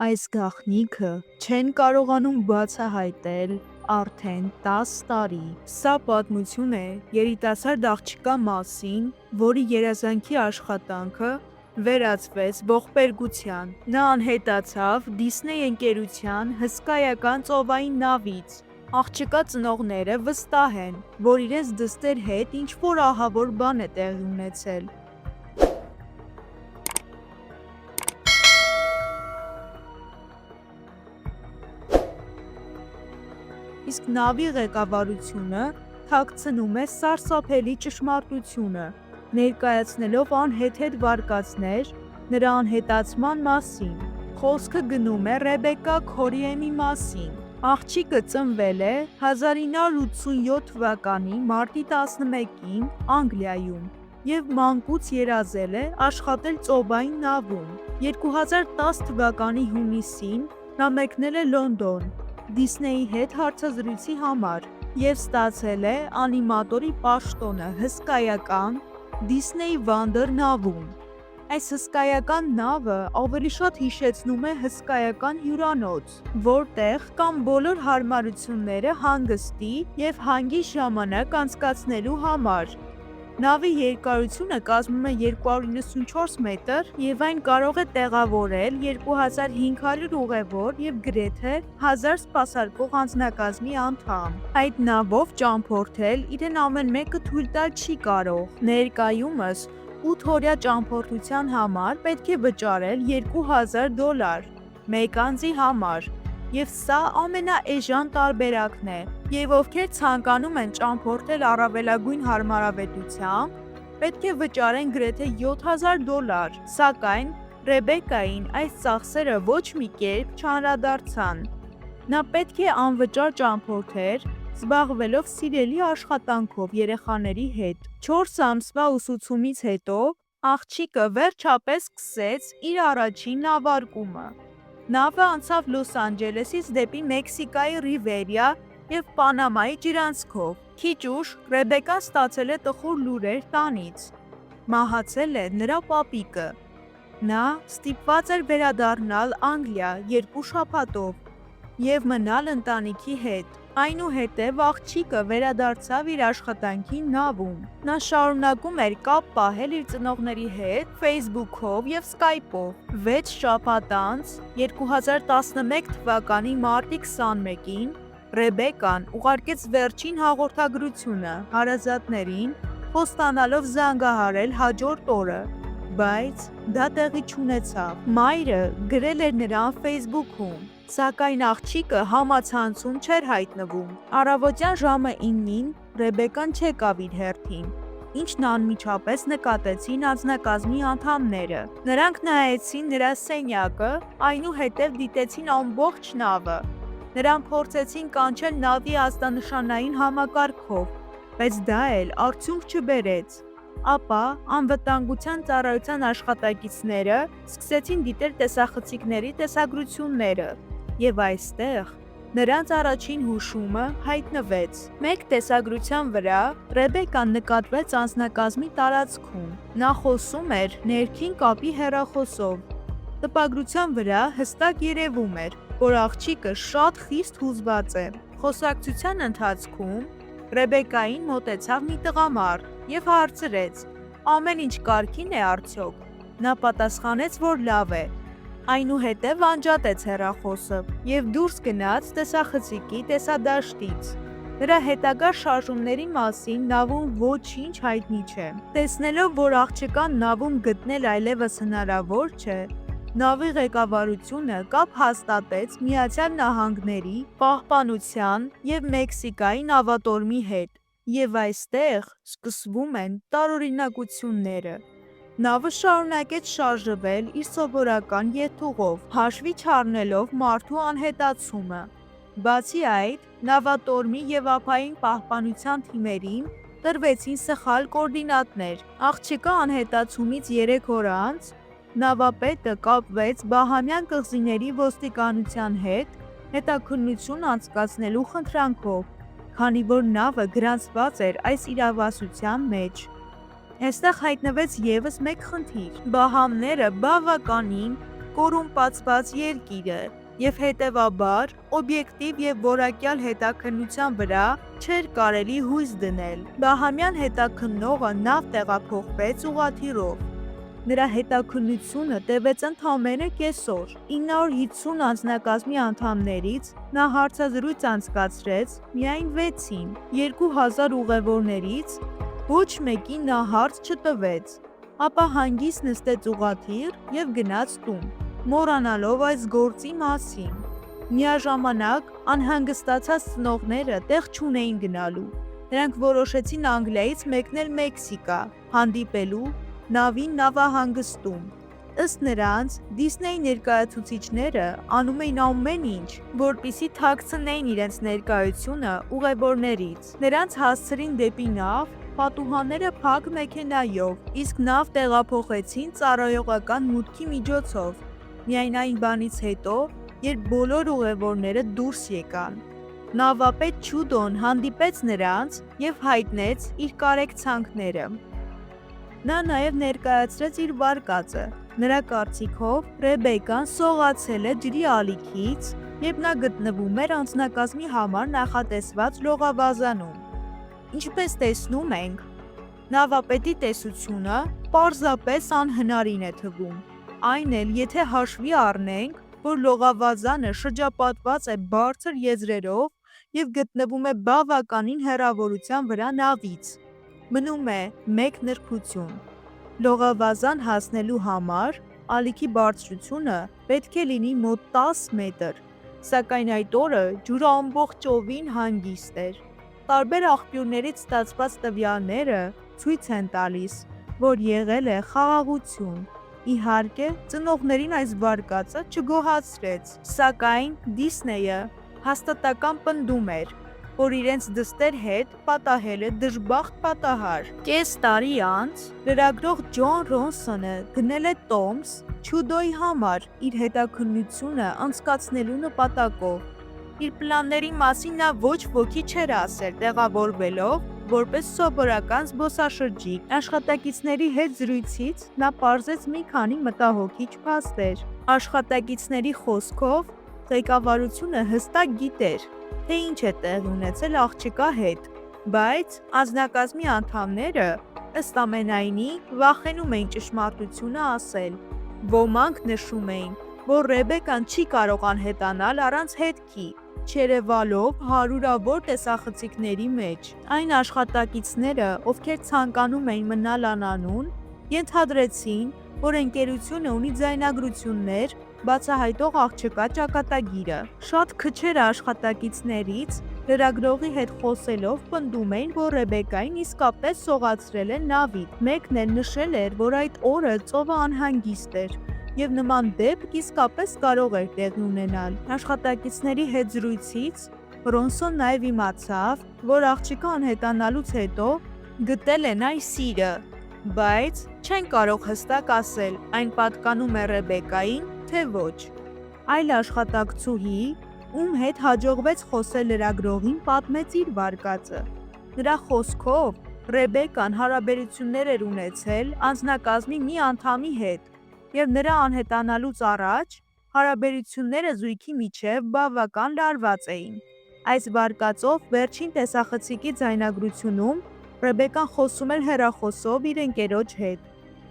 Այս գաղտնիքը չեն կարողանում բացահայտել արդեն 10 տարի։ Սա պատմություն է երիտասարդ աղջկա մասին, որի երազանքի աշխատանքը վերածվեց ողբերգության։ Նա անհետացավ Դիսնեյ ընկերության հսկայական ծովային նավից։ Աղջկա ծնողները վստահ են, որ իրենց դստեր հետ ինչ-որ ահավոր բան է տեղի ունեցել։ Իսկ նավի ղեկավարությունը թաքցնում է սարսափելի ճշմարտությունը, ներկայացնելով անհեթեթ վարկածներ նրա անհետացման մասին։ Խոսքը գնում է Ռեբեկա Քորիեմի մասին։ Աղջիկը ծնվել է 1987 թվականի մարտի 11-ին Անգլիայում և մանկուց երազել է աշխատել ծովային նավում։ 2010 թվականի հունիսին նա մեկնել է Լոնդոն Դիսնեյի հետ հարցազրույցի համար և ստացել է անիմատորի պաշտոնը հսկայական Դիսնեյ Վանդեր նավում։ Այս հսկայական նավը ավելի շատ հիշեցնում է հսկայական հյուրանոց, որտեղ կան բոլոր հարմարությունները հանգստի և հանգիստ ժամանակ անցկացնելու համար։ Նավի երկարությունը կազմում է 294 մետր և այն կարող է տեղավորել 2500 ուղևոր և գրեթե 1000 սպասարկող անձնակազմի անդամ։ Այդ նավով ճամփորդել իրեն ամեն մեկը թույլ տալ չի կարող։ Ներկայումս 8-օրյա ճամփորդության համար պետք է վճարել $2000 մեկ անձի համար, և սա ամենաէժան տարբերակն է, և ովքեր ցանկանում են ճամփորդել առավելագույն հարմարավետությամբ, պետք է վճարեն գրեթե $7000, սակայն Ռեբեկային այս ծախսերը ոչ մի կերպ չանդրադարձան։ Նա պետք է անվճար ճամփորդեր, զբաղվելով սիրելի աշխատանքով երեխաների հետ։ 4 ամսվա ուսուցումից հետո աղջիկը վերջապես սկսեց իր առաջին նավարկումը։ Նավը անցավ Լոս Անջելեսից դեպի Մեքսիկայի Ռիվիերա և Պանամայի ջրանցքով։ Քիչ ուշ Ռեբեկան ստացել է տխուր լուրեր տանից։ Մահացել է նրա պապիկը։ Նա ստիպված էր վերադառնալ Անգլիա 2 շաբաթով և մնալ ընտանիքի հետ։ Այնուհետև աղջիկը վերադարձավ իր աշխատանքի նավում։ Նա շարունակում էր կապ պահել իր ծնողների հետ Facebook-ով և Skype-ով։ 6 շաբաթ անց 2011 թվականի մարտի 21-ին Ռեբեկան ուղարկեց վերջին հաղորդագրությունը հարազատներին, խոստանալով զանգահարել հաջորդ օրը, բայց դա տեղի չունեցավ։ Մայրը գրել էր նրան Facebook-ում, սակայն աղջիկը համացանցում չէր հայտնվում։ Առավոտյան ժամը 9-ին Ռեբեկան չեկավ իր հերթին, ինչն անմիջապես նկատեցին անձնակազմի անդամները։ Նրանք նայեցին նրա սենյակը, այնուհետև դիտեցին ամբողջ նավը։ Նրանք փորձեցին կանչել նավի ազդանշանային համակարգով, բայց դա էլ արդյունք չբերեց։ Ապա անվտանգության ծառայության աշխատակիցները սկսեցին դիտել տեսախցիկների տեսագրությունները, և այստեղ նրանց առաջին հուշումը հայտնվեց։ Մեկ տեսագրության վրա Ռեբեկան նկատվեց անձնակազմի տարածքում։ Նա խոսում էր ներքին կապի հեռախոսով։ Տպագրության վրա հստակ երևում էր, որ աղջիկը շատ խիստ հուզված է։ Խոսակցության ընթացքում Ռեբեկային մոտեցավ մի տղամարդ և հարցրեց. «Ամեն ինչ կարգին է արդյոք»։ Նա պատասխանեց, որ լավ է։ Այնուհետև անջատեց հեռախոսը և դուրս գնաց տեսախցիկի տեսադաշտից։ Նրա հետագա շարժումների մասին նավում ոչինչ հայտնի չէ։ Տեսնելով, որ աղջկան նավում գտնել այլևս հնարավոր չէ, նավի ղեկավարությունը կապ հաստատեց ԱՄՆ-ի, Պահպանության և Մեքսիկայի նավատորմի հետ, և այստեղ սկսվում են տարօրինակությունները։ Նավը շարունակեց շարժվել իր սովորական եթուղով, հաշվի չառնելով մարդու անհետացումը։ Բացի այդ, նավատորմի և ափային պահպանության թիմերին տրվեցին սխալ կոորդինատներ։ Աղջկա անհետացումից 3 օր անց նավապետը կապվեց Բահամյան կղզիների ոստիկանության հետ հետաքննություն անցկացնելու խնդրանքով, քանի որ նավը գրանցված էր այս իրավասության մեջ։ Այստեղ հայտնվեց ևս մեկ խնդիր։ Բահամները բավականին կոռումպացված երկիրը եւ հետեւաբար օբյեկտիվ եւ որակյալ հետաքննության վրա չէր կարելի հույս դնել։ Բահամյան հետաքննողը նավ տեղափոխվեց ուղղաթիռով։ Նրա հետաքննությունը տևեց ընդամենը կեսօր։ 950 անձնակազմի անդամներից նա հարցազրույց անցկացրեց միայն 6-ին։ 2000 ուղևորներից ոչ մեկին նա հարց չտվեց, ապա հանգիստ նստեց ուղղաթիռ եւ գնաց տուն, մոռանալով այս գործի մասին։ Միաժամանակ անհանգստացած ծնողները տեղ չունեին գնալու։ Նրանք որոշեցին Անգլիայից մեկնել Մեքսիկա, հանդիպելու նավին նավահանգստում։ Ըստ նրանց, Դիսնեյի ներկայացուցիչները անում էին ամեն ինչ, որպեսզի թաքցնեին իրենց ներկայությունը ուղևորներից։ Նրանց հասցրին դեպի նավ պատուհանները փակ մեքենայով, իսկ նավ տեղափոխեցին ծառայողական մուտքի միջոցով։ Միայն այն բանից հետո, երբ բոլոր ուղևորները դուրս եկան, նավապետ Չուդոն հանդիպեց նրանց եւ հայտնեց իր կարեկցանքները։ Նա նաև ներկայացրեց իր վարկածը։ Նրա կարծիքով Ռեբեկան սողացել է ջրի ալիքից, երբ նա գտնվում էր անձնակազմի համար նախատեսված լողավազանում։ Ինչպես տեսնում ենք, նավապետի տեսությունը պարզապես անհնարին է թվում։ Այն էլ, եթե հաշվի առնենք, որ լողավազանը շրջապատված է բարձր եզրերով եւ գտնվում է բավականին հեռավորության վրա նավից։ Մնում է մեկ նրբություն։ Լողավազան հասնելու համար ալիքի բարձրությունը պետք է լինի մոտ 10 մետր, սակայն այդ օրը ջուրը ամբողջովին հանգիստ էր։ Տարբեր աղբյուրներից ստացված տվյալները ցույց են տալիս, որ եղել է խաղաղություն։ Իհարկե, ծնողներին այս վարկածը չգոհացրեց, սակայն Դիսնեյը հաստատակամ պնդում էր, որ իրենց դստեր հետ պատահել է դժբախտ պատահար։ Կես տարի անց լրագրող Ջոն Ռոնսոնը գնել է Տոմս Չուդոյի համար իր հետաքննությունը անցկացնելու նպատակով։ Իր պլանների մասին նա ոչ ոքի չէր ասել, տեղավորվելով որպես սովորական զբոսաշրջիկ։ Աշխատակիցների հետ զրույցից նա պարզեց մի քանի մտահոգիչ փաստեր։ Աշխատակիցների խոսքով ղեկավարությունը հստակ գիտեր, թե ինչ է տեղի ունեցել աղջկա հետ, բայց անձնակազմի անդամները ըստ ամենայնի վախենում էին ճշմարտությունը ասել։ Ոմանք նշում էին, որ Ռեբեկան չի կարող անհետանալ առանց հետքի, չերևալով հարյուրավոր տեսախցիկների մեջ։ Այն աշխատակիցները, ովքեր ցանկանում էին մնալ անանուն, ենթադրեցին, որ ընկերությունը ունի ձայնագրություններ բացահայտող աղջկա ճակատագիրը։ Շատ քչերը աշխատակիցներից լրագրողի հետ խոսելով պնդում էին, որ Ռեբեկային իսկապես սողացրել է նավից։ Մեկն էլ նշել էր, որ այդ օրը ծովը անհանգիստ էր եւ նման դեպք իսկապես կարող էր տեղի ունենալ։ Աշխատակիցների հետ զրույցից Ռոնսոն նաև իմացավ, որ աղջկա անհետանալուց հետո գտել են այն սիրը, բայց չեն կարող հստակ ասել այն պատկանում է Ռեբեկային, թե ոչ։ Այլ աշխատակցուհի, ում հետ հաջողվեց խոսել լրագրողին, պատմեց իր վարկածը։ Նրա խոսքով Ռեբեկան հարաբերություններ էր ունեցել անձնակազմի մի անդամի հետ եւ նրա անհետանալուց առաջ հարաբերությունները զույգի միջև բավական լարված էին։ Այս վարկածով վերջին տեսախցիկի ձայնագրությունում Ռեբեկան խոսում էր հեռախոսով իր ընկերոջ հետ։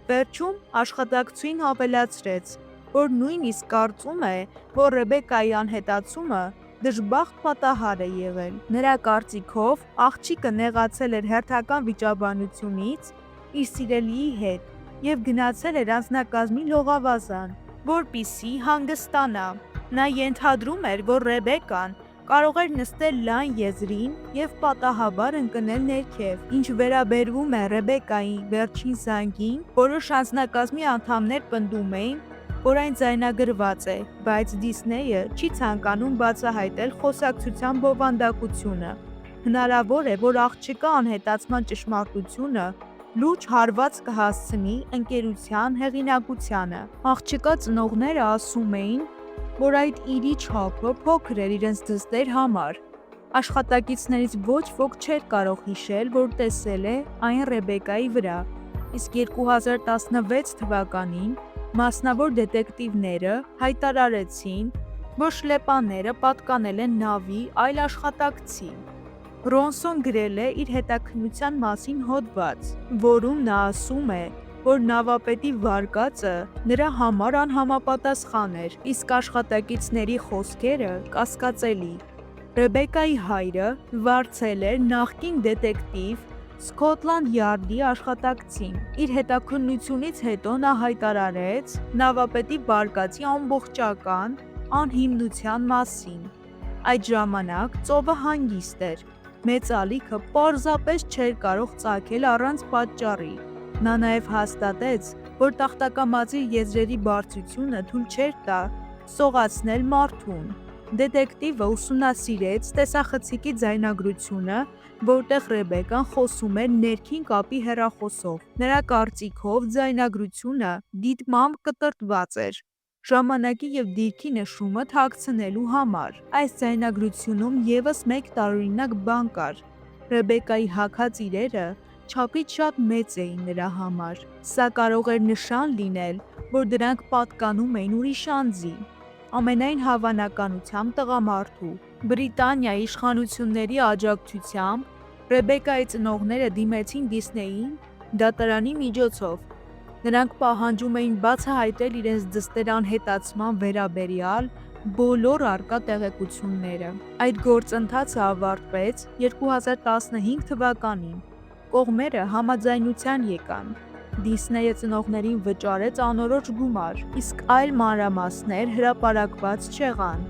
Վերջում աշխատակցուհին ավելացրեց, որ նույնիսկ կարծում է, որ Ռեբեկայի անհետացումը դժբախտ պատահար է եղել։ Նրա կարծիքով աղջիկը նեղացել էր հերթական վիճաբանությունից իր սիրելիի հետ եւ գնացել էր անձնակազմի լողավազան, որպեսզի հանգստանա։ Նա ենթադրում էր, որ Ռեբեկան կարող էր նստել լայն եզրին եւ պատահաբար ընկնել ներքև։ Ինչ վերաբերվում է Ռեբեկայի վերջին զանգին, որոշ անձնակազմի անդամներ պնդում էին, որ այն ձայնագրված է, բայց Դիսնեյը չի ցանկանում բացահայտել խոսակցության բովանդակությունը։ Հնարավոր է, որ աղջկա անհետացման ճշմարտությունը լուրջ հարված կհասցնի ընկերության հեղինակությանը։ Աղջկա ծնողները ասում էին, որ այդ իրի չափը փոքր էր իրենց դստեր համար։ Աշխատակիցներից ոչ ոք չէր կարող հիշել, որ տեսել է այն Ռեբեկայի վրա, իսկ 2016 թվականին Մասնավոր դետեկտիվները հայտարարեցին, որ շլեպաները պատկանել են նավի այլ աշխատակցի։ Ռոնսոն գրել է իր հետաքննության մասին հոդված, որում նա ասում է, որ նավապետի վարկածը նրա համար անհամապատասխան էր, իսկ աշխատակիցների խոսքերը կասկածելի։ Ռեբեկայի հայրը վարձել էր նախկին դետեկտիվ Սկոթլանդ Յարդի աշխատակցին։ Իր հետաքննությունից հետո նա հայտարարեց նավապետի վարկածի ամբողջական անհիմնության մասին։ Այդ ժամանակ ծովը հանգիստ էր, մեծ ալիքը պարզապես չէր կարող ծագել առանց պատճառի։ Նա նաև հաստատեց, որ տախտակամածի եզրերի բարձրությունը թույլ չէր տա սողացնել մարդուն։ Դետեկտիվը ուսումնասիրեց տեսախցիկի ձայնագրությունը, որտեղ Ռեբեկան խոսում էր ներքին կապի հեռախոսով։ Նրա կարծիքով ձայնագրությունը դիտմամբ կտրտված էր, ժամանակի և դիրքի նշումը թաքցնելու համար։ Այս ձայնագրությունում ևս մեկ տարօրինակ բան կար. Ռեբեկայի հագած իրերը չափից շատ մեծ էին նրա համար։ Սա կարող էր նշան լինել, որ դրանք պատկանում էին ուրիշ անձի, ամենայն հավանականությամբ տղամարդու։ Բրիտանիայի իշխանությունների աջակցությամբ Ռեբեկայի ծնողները դիմեցին Դիսնեյին դատարանի միջոցով։ Նրանք պահանջում էին բացահայտել իրենց դստեր անհետացման վերաբերյալ բոլոր առկա տեղեկությունները։ Այդ գործընթացը ավարտվեց 2015 թվականին։ Կողմերը համաձայնության եկան։ Դիսնեյը ծնողներին վճարեց անորոշ գումար, իսկ այլ մանրամասներ հրապարակված չեղան։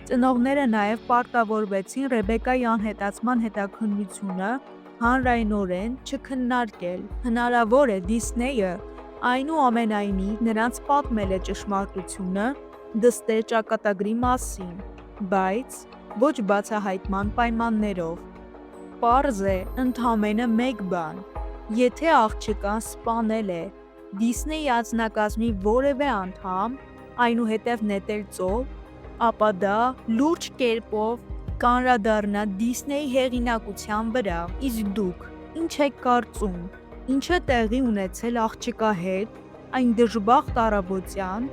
Ծնողները նաև պարտավորվեցին Ռեբեկայի անհետացման հետաքննությունը հանրայնորեն չքննարկել։ Հնարավոր է Դիսնեյը այնուամենայնիվ նրանց պատմել է ճշմարտությունը դստեր ճակատագրի մասին, բայց ոչ բացահայտման պայմաններով։ Պարզ է ընդամենը մեկ բան. եթե աղջկան սպանել է Դիսնեյի անձնակազմի որևէ անդամ, այնուհետև նետել ծով, ապա դա լուրջ կերպով կանդրադառնա Դիսնեյի հեղինակության վրա։ Իսկ դուք ինչ եք կարծում, ինչ է տեղի ունեցել աղջկա հետ այն դժբախտ առավոտյան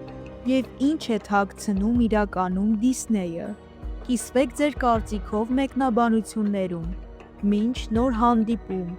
և ինչ է թաքցնում իրականում Դիսնեյը։ Կիսվեք ձեր կարծիքով մեկնաբանություններում։ Մինչ նոր հանդիպում։